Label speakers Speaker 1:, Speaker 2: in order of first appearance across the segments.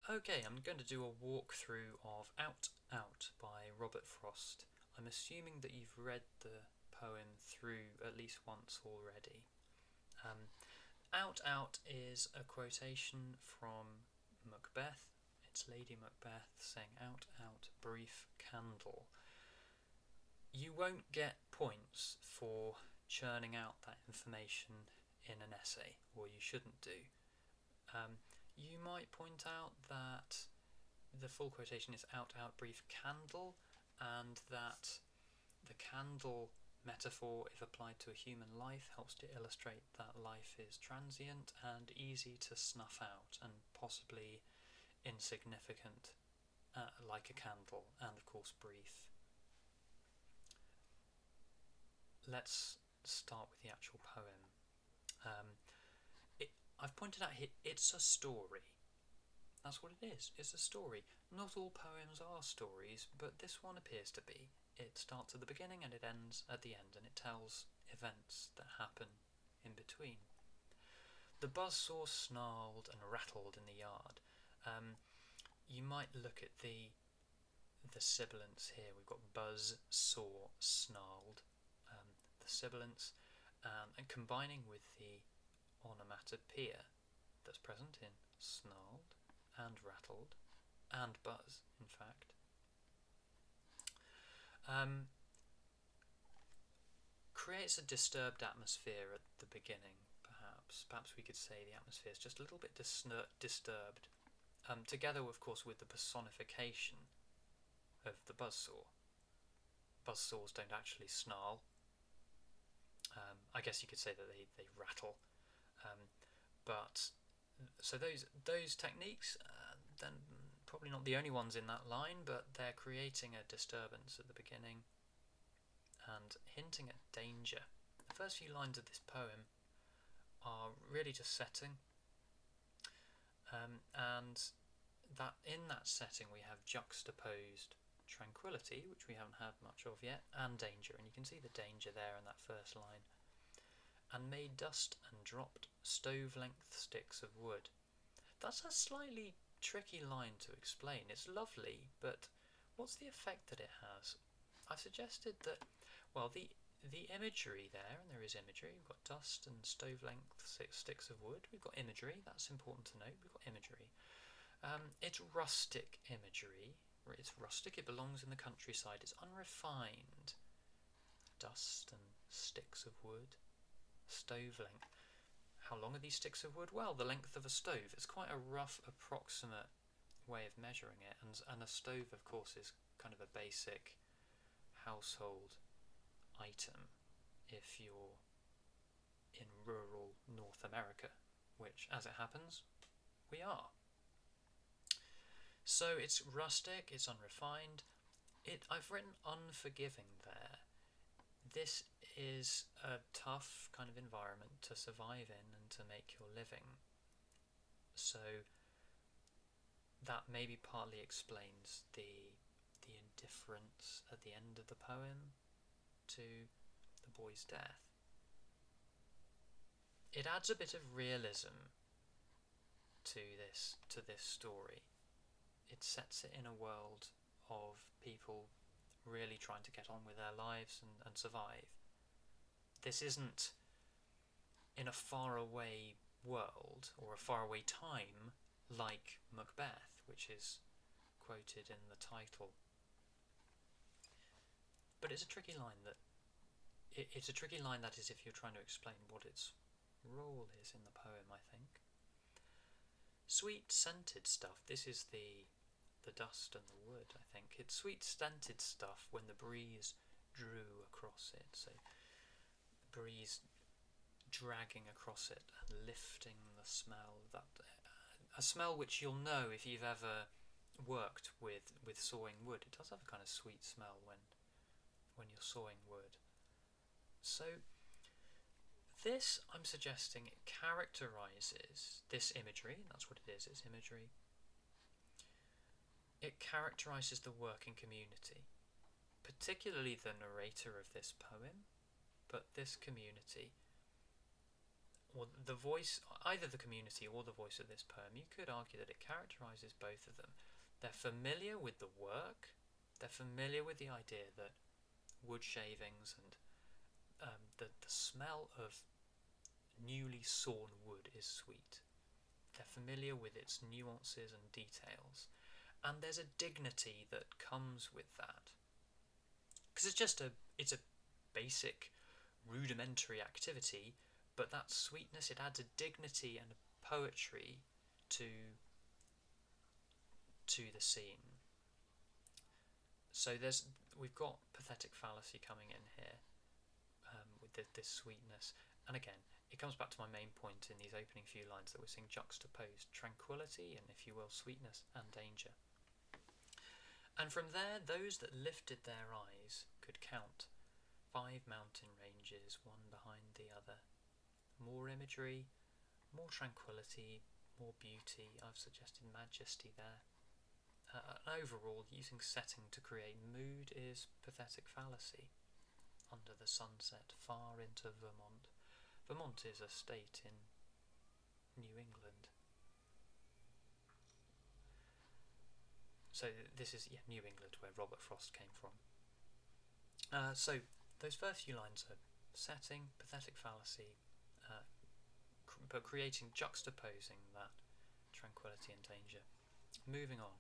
Speaker 1: Okay, I'm going to do a walkthrough of Out Out by Robert Frost. I'm assuming that you've read the poem through at least once already. Um, Out Out is a quotation from Macbeth. It's Lady Macbeth saying, "Out, out, brief candle." You won't get points for churning out that information in an essay, or you shouldn't do. Um, you might point out that the full quotation is "out, out, brief candle," and that the candle metaphor, if applied to a human life, helps to illustrate that life is transient and easy to snuff out, and possibly insignificant, like a candle, and of course brief. Let's start with the actual poem. Um, I've pointed out here, it's a story. That's what it is. It's a story. Not all poems are stories, but this one appears to be. It starts at the beginning and it ends at the end, and it tells events that happen in between. The buzzsaw snarled and rattled in the yard. You might look at the sibilants here. We've got buzz, saw, snarled. The sibilants, and combining with the onomatopoeia that's present in snarled and rattled and buzz, in fact. Creates a disturbed atmosphere at the beginning, perhaps. Perhaps we could say the atmosphere is just a little bit disturbed, together, of course, with the personification of the buzzsaw. Buzzsaws don't actually snarl. I guess you could say that they rattle. But so those techniques, then probably not the only ones in that line, but they're creating a disturbance at the beginning and hinting at danger. The first few lines of this poem are really just setting, and that in that setting we have juxtaposed tranquility, which we haven't had much of yet, and danger, and you can see the danger there in that first line. And made dust and dropped stove-length sticks of wood. That's a slightly tricky line to explain. It's lovely, but what's the effect that it has? I've suggested that, well, the imagery there, and there is imagery, we've got dust and stove-length sticks of wood, we've got imagery, that's important to note, we've got imagery. It's rustic imagery, it's rustic, it belongs in the countryside, it's unrefined. Dust and sticks of wood, stove length. How long are these sticks of wood? Well, the length of a stove. It's quite a rough, approximate way of measuring it, and a stove, of course, is kind of a basic household item if you're in rural North America, which, as it happens, we are. So it's rustic, it's unrefined. I've written unforgiving there. This is a tough kind of environment to survive in and to make your living. So that maybe partly explains the indifference at the end of the poem to the boy's death. It adds a bit of realism to this story. It sets it in a world of people really trying to get on with their lives and survive. This isn't in a faraway world or a faraway time like Macbeth, which is quoted in the title. But it's a tricky line that is if you're trying to explain what its role is in the poem, I think. Sweet scented stuff. This is the dust and the wood, I think. It's sweet scented stuff when the breeze drew across it. So the breeze dragging across it and lifting the smell, a smell which you'll know if you've ever worked with sawing wood. It does have a kind of sweet smell when you're sawing wood. So this, I'm suggesting, it characterises this imagery, and that's what it is, it's imagery. It characterises the working community, particularly the narrator of this poem, but this community. or the voice, either the community or the voice of this poem, you could argue that it characterises both of them. They're familiar with the work, they're familiar with the idea that wood shavings and the smell of newly sawn wood is sweet. They're familiar with its nuances and details, and there's a dignity that comes with that. Because it's a basic, rudimentary activity, but that sweetness, it adds a dignity and a poetry to the scene. So we've got pathetic fallacy coming in here with this sweetness, and again, it comes back to my main point in these opening few lines that we're seeing juxtaposed tranquility and, if you will, sweetness and danger. And from there, those that lifted their eyes could count 5 mountain ranges, one behind the other. More imagery, more tranquility, more beauty. I've suggested majesty there. Overall, using setting to create mood is pathetic fallacy. Under the sunset, far into Vermont. Vermont is a state in New England. So this is New England, where Robert Frost came from. So those first few lines are setting, pathetic fallacy, but creating, juxtaposing that tranquility and danger. Moving on.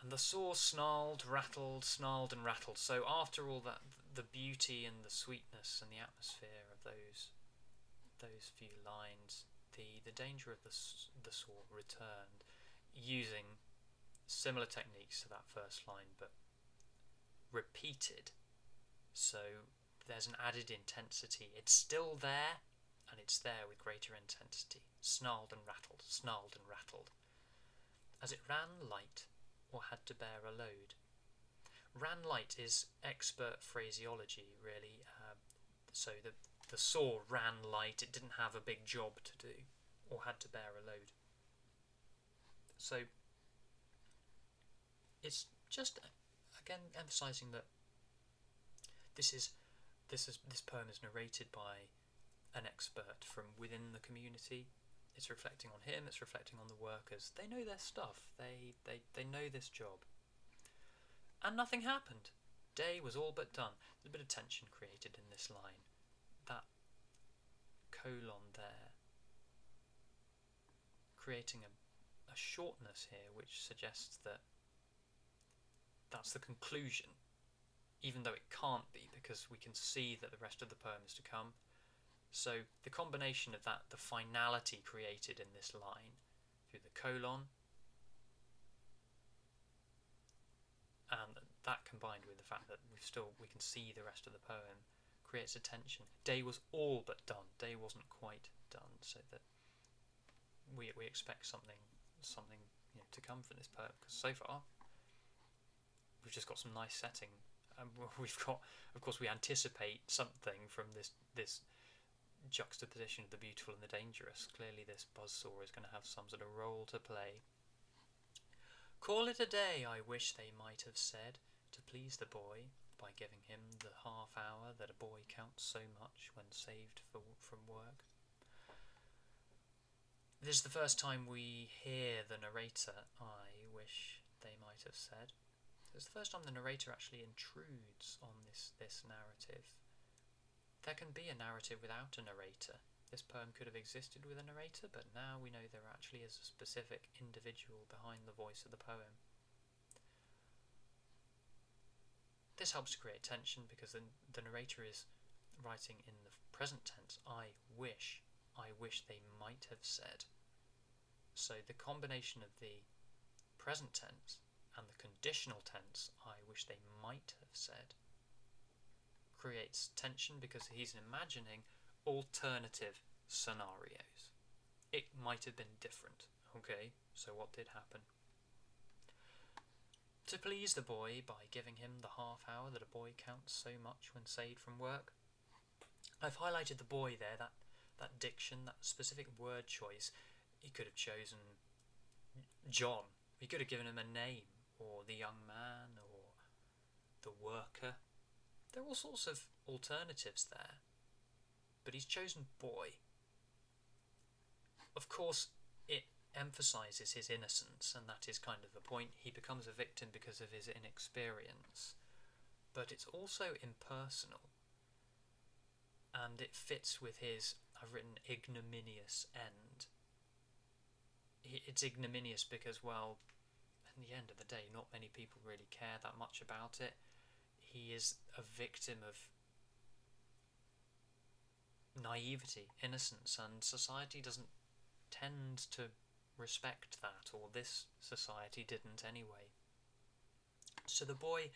Speaker 1: And the saw snarled, rattled, snarled and rattled. So after all that, the beauty and the sweetness and the atmosphere of those few lines, the danger of the saw returned, using similar techniques to that first line, but repeated. So there's an added intensity. It's still there, and it's there with greater intensity. Snarled and rattled, snarled and rattled. As it ran light, or had to bear a load. Ran light is expert phraseology, really. So the saw ran light, it didn't have a big job to do, or had to bear a load. So it's just, again, emphasising that this poem is narrated by an expert from within the community. It's reflecting on him, it's reflecting on the workers. They know their stuff, they know this job. And nothing happened. Day was all but done. There's a bit of tension created in this line. That colon there, creating a shortness here, which suggests that that's the conclusion, even though it can't be, because we can see that the rest of the poem is to come. So the combination of that, the finality created in this line through the colon, and that combined with the fact that we can see the rest of the poem, creates a tension. Day was all but done. Day wasn't quite done, so that we expect something to come from this poem, because so far we've just got some nice setting. We've got, of course, we anticipate something from this juxtaposition of the beautiful and the dangerous. Clearly this buzzsaw is going to have some sort of role to play. Call it a day, I wish they might have said, to please the boy, by giving him the half hour that a boy counts so much when saved from work. This is the first time we hear the narrator, I wish they might have said. It's the first time the narrator actually intrudes on this narrative. There can be a narrative without a narrator. This poem could have existed with a narrator, but now we know there actually is a specific individual behind the voice of the poem. This helps to create tension because the narrator is writing in the present tense, I wish they might have said. So the combination of the present tense and the conditional tense, I wish they might have said, creates tension because he's imagining alternative scenarios. It might have been different. Okay, so what did happen? To please the boy by giving him the half hour that a boy counts so much when saved from work. I've highlighted the boy there, that diction, that specific word choice. He could have chosen John. He could have given him a name, or the young man, or the worker. There are all sorts of alternatives there, but he's chosen boy. Of course, it emphasises his innocence, and that is kind of the point. He becomes a victim because of his inexperience, but it's also impersonal, and it fits with his, I've written, ignominious end. It's ignominious because, well, in the end of the day, not many people really care that much about it. He is a victim of naivety, innocence, and society doesn't tend to respect that, or this society didn't anyway. So the boy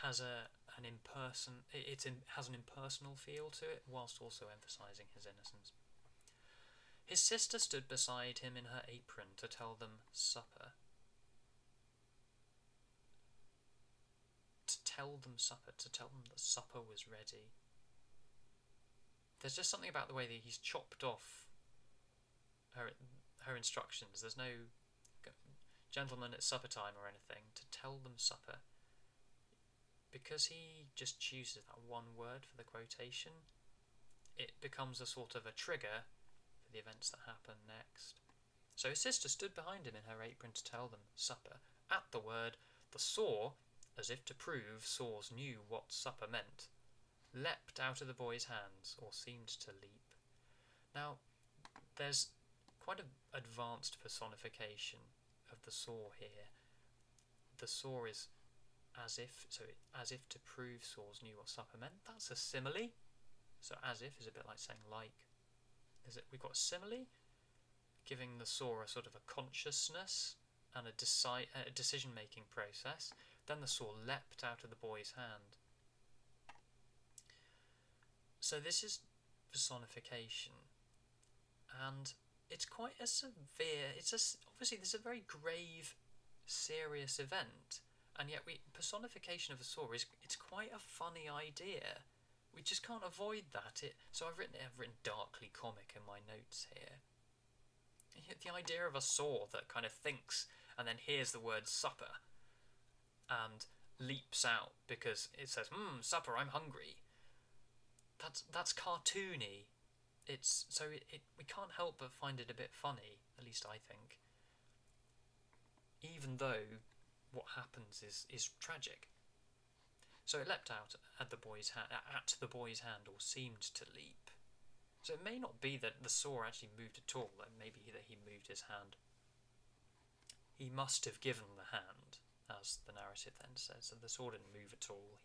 Speaker 1: has an impersonal feel to it, whilst also emphasising his innocence. His sister stood beside him in her apron to tell them supper. To tell them that supper was ready. There's just something about the way that he's chopped off her instructions. There's no gentlemen at supper time or anything. To tell them supper. Because he just chooses that one word for the quotation, it becomes a sort of a trigger for the events that happen next. So his sister stood behind him in her apron to tell them supper. At the word, the saw, as if to prove saws knew what supper meant, leapt out of the boy's hands, or seemed to leap. Now, there's quite an advanced personification of the saw here. The saw is as if to prove saws knew what supper meant. That's a simile. So as if is a bit like saying like. We've got a simile, giving the saw a sort of a consciousness and a decision-making process. Then the saw leapt out of the boy's hand. So this is personification, and it's quite a severe. Obviously this is a very grave, serious event, and yet personification of a saw it's quite a funny idea. We just can't avoid that. So I've written darkly comic in my notes here. The idea of a saw that kind of thinks and then hears the word supper and leaps out because it says, supper, I'm hungry. That's cartoony. We can't help but find it a bit funny, at least I think. Even though what happens is tragic. So it leapt out at the boy's hand, or seemed to leap. So it may not be that the saw actually moved at all, like maybe that he moved his hand. He must have given the hand, as the narrative then says, and the saw didn't move at all.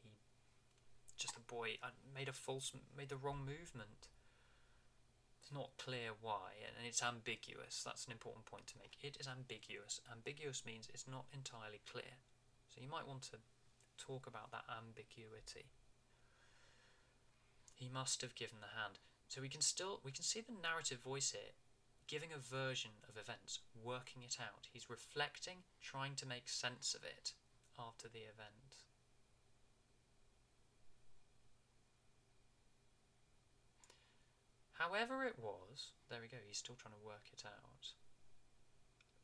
Speaker 1: The boy made the wrong movement. It's not clear why, and it's ambiguous. That's an important point to make. It is ambiguous. Ambiguous means it's not entirely clear. So you might want to talk about that ambiguity. He must have given the hand. So we can see the narrative voice here, giving a version of events, working it out. He's reflecting, trying to make sense of it after the event. However it was, there we go, he's still trying to work it out.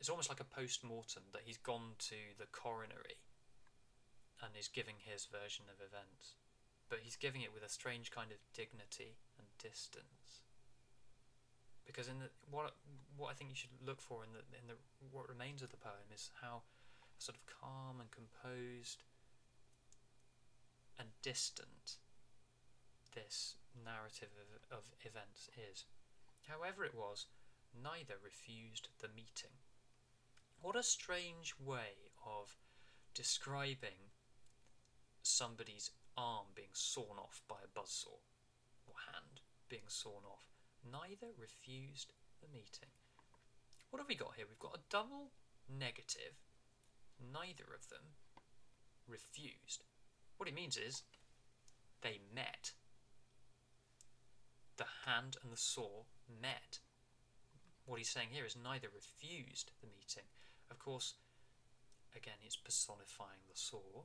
Speaker 1: It's almost like a post-mortem, that he's gone to the coronary and is giving his version of events. But he's giving it with a strange kind of dignity and distance. Because what I think you should look for in what remains of the poem is how sort of calm and composed and distant this narrative of events is. However it was, neither refused the meeting. What a strange way of describing somebody's arm being sawn off by a buzzsaw, or hand being sawn off. Neither refused the meeting. What have we got here? We've got a double negative. Neither of them refused. What it means is they met. The hand and the saw met. What he's saying here is neither refused the meeting. Of course, again, it's personifying the saw,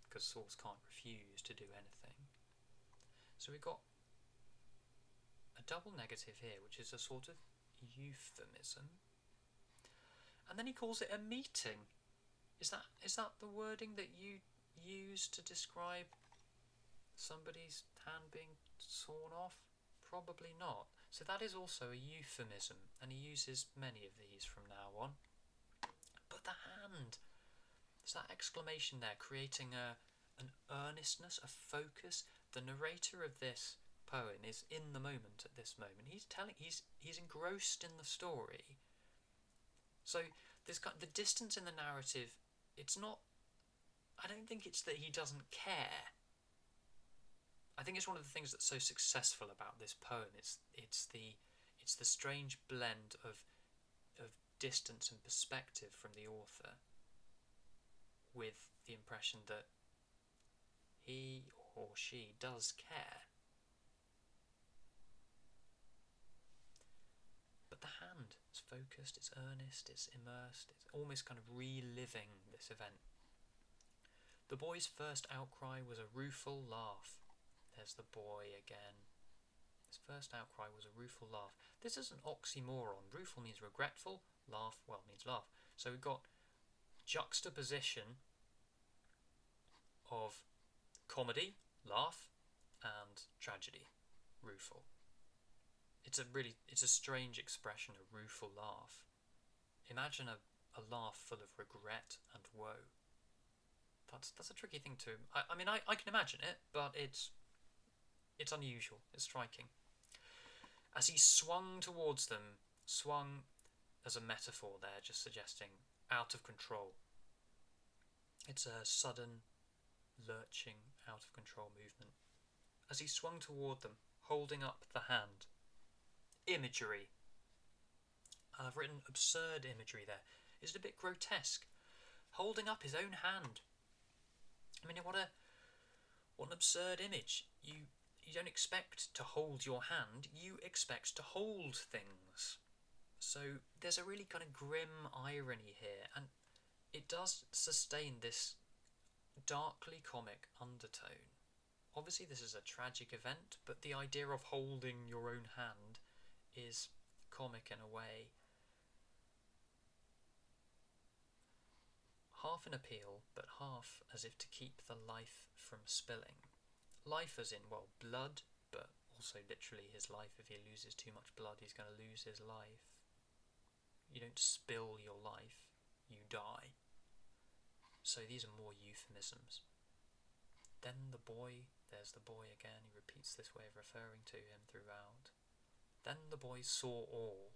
Speaker 1: because saws can't refuse to do anything. So we've got a double negative here, which is a sort of euphemism. And then he calls it a meeting. Is that the wording that you use to describe somebody's hand being sawn off? Probably not. So that is also a euphemism, and he uses many of these from now on. But the hand, there's that exclamation there, creating an earnestness, a focus. The narrator of this poem is in the moment at this moment. He's engrossed in the story. So there's the distance in the narrative. It's not. I don't think it's that he doesn't care. I think it's one of the things that's so successful about this poem. It's the strange blend of distance and perspective from the author, with the impression that he or she does care. But the hand is focused, it's earnest, it's immersed, it's almost kind of reliving this event. The boy's first outcry was a rueful laugh. There's the boy again. His first outcry was a rueful laugh. This is an oxymoron. Rueful means regretful, laugh, well, means laugh. So we've got juxtaposition of comedy, laugh, and tragedy, rueful. It's a strange expression, a rueful laugh. Imagine a laugh full of regret and woe. That's a tricky thing to. I mean, I can imagine it, but it's unusual. It's striking. As he swung towards them, swung as a metaphor there, just suggesting out of control. It's a sudden, lurching, out of control movement. As he swung toward them, holding up the hand. Imagery. I've written absurd imagery there. Is it a bit grotesque? Holding up his own hand. I mean, what an absurd image. You don't expect to hold your hand, you expect to hold things. So there's a really kind of grim irony here, and it does sustain this darkly comic undertone. Obviously this is a tragic event, but the idea of holding your own hand is comic in a way. Half an appeal, but half as if to keep the life from spilling. Life as in, well, blood, but also literally his life. If he loses too much blood, he's going to lose his life. You don't spill your life, you die. So these are more euphemisms. Then the boy, there's the boy again, he repeats this way of referring to him throughout. Then the boy saw all.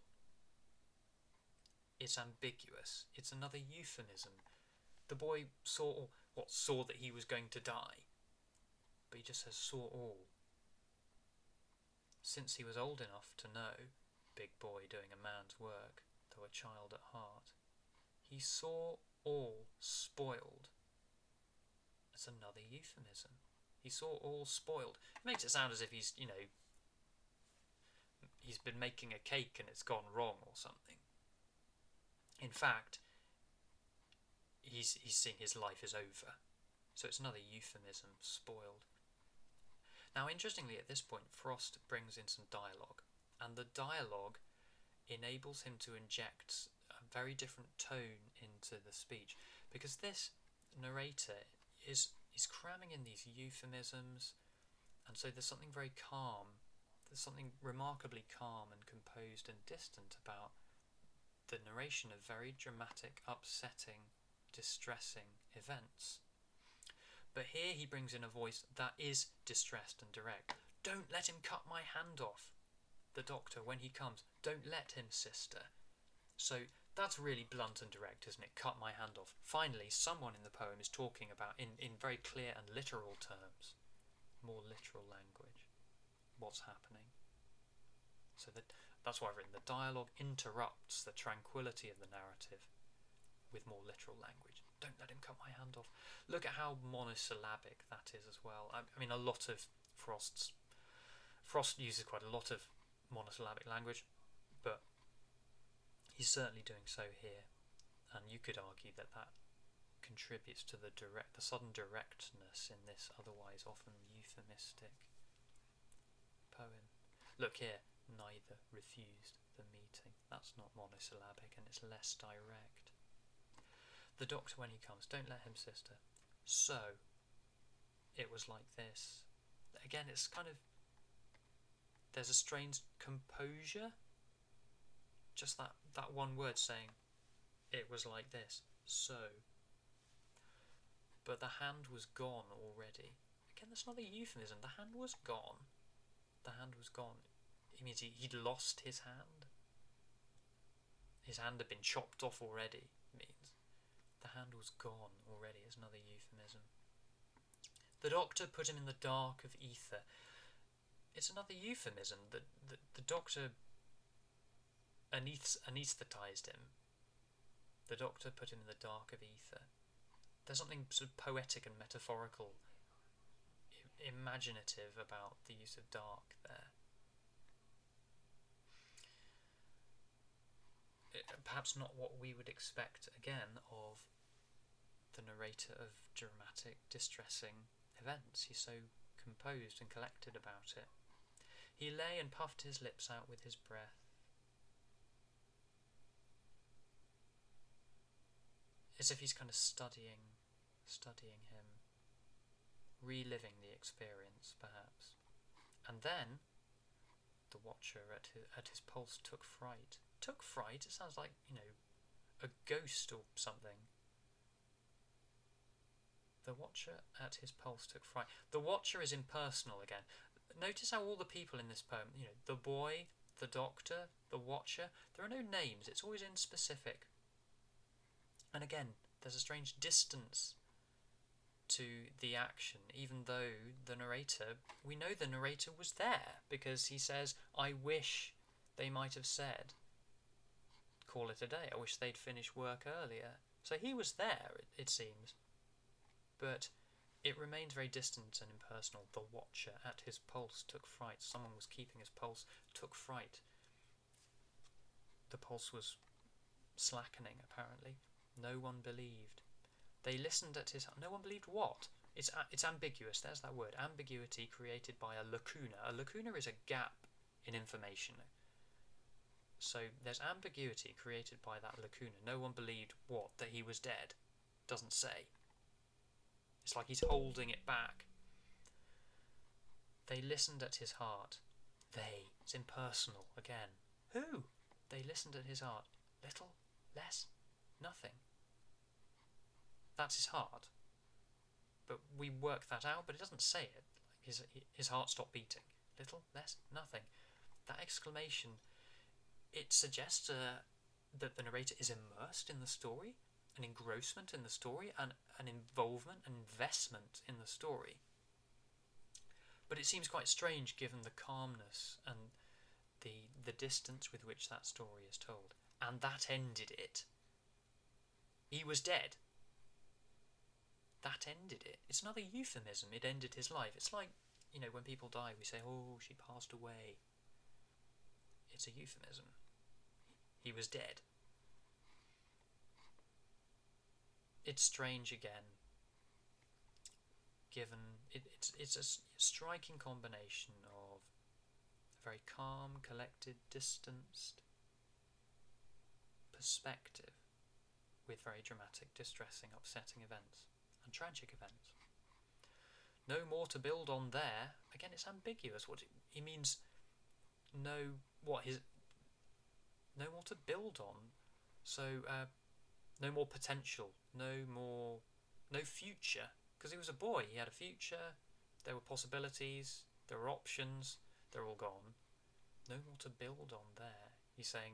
Speaker 1: It's ambiguous. It's another euphemism. The boy saw that he was going to die. But he just says saw all. Since he was old enough to know, big boy doing a man's work, though a child at heart, he saw all spoiled. That's another euphemism. He saw all spoiled. It makes it sound as if he's been making a cake and it's gone wrong or something. In fact, he's seeing his life is over. So it's another euphemism, spoiled. Now, interestingly, at this point, Frost brings in some dialogue, and the dialogue enables him to inject a very different tone into the speech, because this narrator is cramming in these euphemisms, and so there's something very calm, there's something remarkably calm and composed and distant about the narration of very dramatic, upsetting, distressing events. But here he brings in a voice that is distressed and direct. Don't let him cut my hand off. The doctor, when he comes, don't let him, sister. So that's really blunt and direct, isn't it? Cut my hand off. Finally, someone in the poem is talking about, in very clear and literal terms, more literal language, what's happening. So that's why I've written the dialogue interrupts the tranquility of the narrative with more literal language. Don't let him cut my hand off. Look at how monosyllabic that is as well. I mean, a lot of Frost uses quite a lot of monosyllabic language, but he's certainly doing so here, and you could argue that contributes to the sudden directness in this otherwise often euphemistic poem. Look here, neither refused the meeting. That's not monosyllabic, and it's less direct. The doctor, when he comes, don't let him, sister. So, it was like this. Again, it's kind of there's a strange composure. Just that one word saying, it was like this, so. But the hand was gone already. Again, that's not a euphemism. The hand was gone. The hand was gone. It means he'd lost his hand. His hand had been chopped off already, it means. The hand was gone already is another euphemism. The doctor put him in the dark of ether. It's another euphemism. The doctor anaesthetised him. The doctor put him in the dark of ether. There's something sort of poetic and metaphorical, imaginative about the use of dark there. Perhaps not what we would expect, again, of the narrator of dramatic, distressing events. He's so composed and collected about it. He lay and puffed his lips out with his breath. As if he's kind of studying him, reliving the experience, perhaps. And then the watcher at his pulse took fright. Took fright? It sounds like, a ghost or something. The watcher at his pulse took fright. The watcher is impersonal again. Notice how all the people in this poem, the boy, the doctor, the watcher, there are no names. It's always inspecific. And again, there's a strange distance to the action, even though the narrator, we know the narrator was there, because he says, I wish they might have said, call it a day, I wish they'd finished work earlier. So he was there, it seems. But it remains very distant and impersonal. The watcher at his pulse took fright. Someone was keeping his pulse, took fright. The pulse was slackening, apparently. No one believed. They listened at his... No one believed what? It's ambiguous. There's that word. Ambiguity created by a lacuna. A lacuna is a gap in information. So there's ambiguity created by that lacuna. No one believed what? That he was dead. Doesn't say. It's like he's holding it back. They listened at his heart. They. It's impersonal again. Who? They listened at his heart. Little, less, nothing. That's his heart. But we work that out, but it doesn't say it. Like his heart stopped beating. Little, less, nothing. That exclamation, it suggests that the narrator is immersed in the story, an engrossment in the story, and an involvement, an investment in the story. But it seems quite strange given the calmness and the distance with which that story is told. And that ended it. He was dead. That ended it. It's another euphemism. It ended his life. It's like, when people die, we say, oh, she passed away. It's a euphemism. He was dead. It's strange again, given it's a striking combination of a very calm, collected, distanced perspective with very dramatic, distressing, upsetting events and tragic events. No more to build on there. Again, it's ambiguous. What he means, no more to build on. So no more potential, no future. Because he was a boy, he had a future, there were possibilities, there were options, they're all gone. No more to build on there. He's saying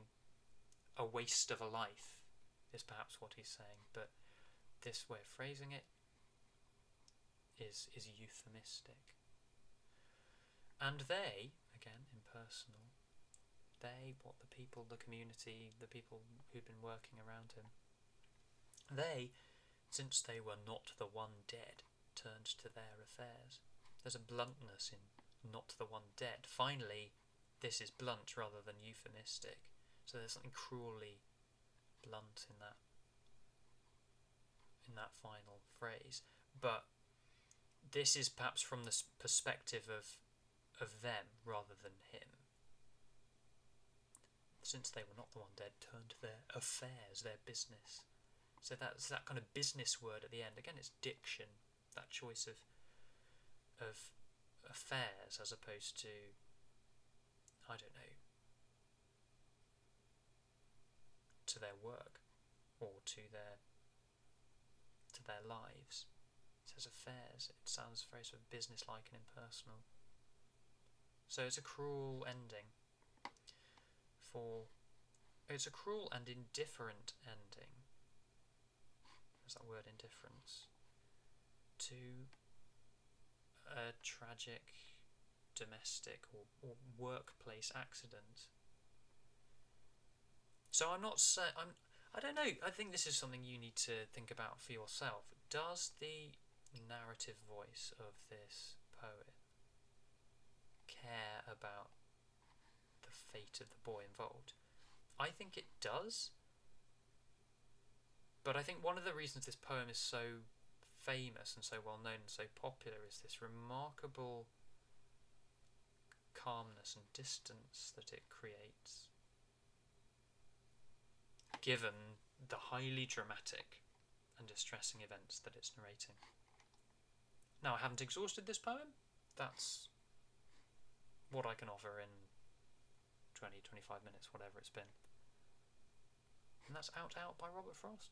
Speaker 1: a waste of a life is perhaps what he's saying, but this way of phrasing it is euphemistic. And they, again, impersonal, they, the people, the community, the people who'd been working around him, they, since they were not the one dead, turned to their affairs. There's a bluntness in not the one dead. Finally, this is blunt rather than euphemistic. So there's something cruelly blunt in that final phrase. But this is perhaps from the perspective of them rather than him. Since they were not the one dead, turned to their affairs, their business. So that's that kind of business word at the end. Again, it's diction, that choice of affairs as opposed to I don't know, to their work or to their lives. It says affairs. It sounds very sort of business-like and impersonal. So it's a cruel ending. It's a cruel and indifferent ending. There's that word, indifference, to a tragic domestic or workplace accident. So I don't know. I think this is something you need to think about for yourself. Does the narrative voice of this poet care about the fate of the boy involved? I think it does. But I think one of the reasons this poem is so famous and so well known and so popular is this remarkable calmness and distance that it creates, given the highly dramatic and distressing events that it's narrating. Now, I haven't exhausted this poem. That's what I can offer in 20, 25 minutes, whatever it's been. And that's Out Out by Robert Frost.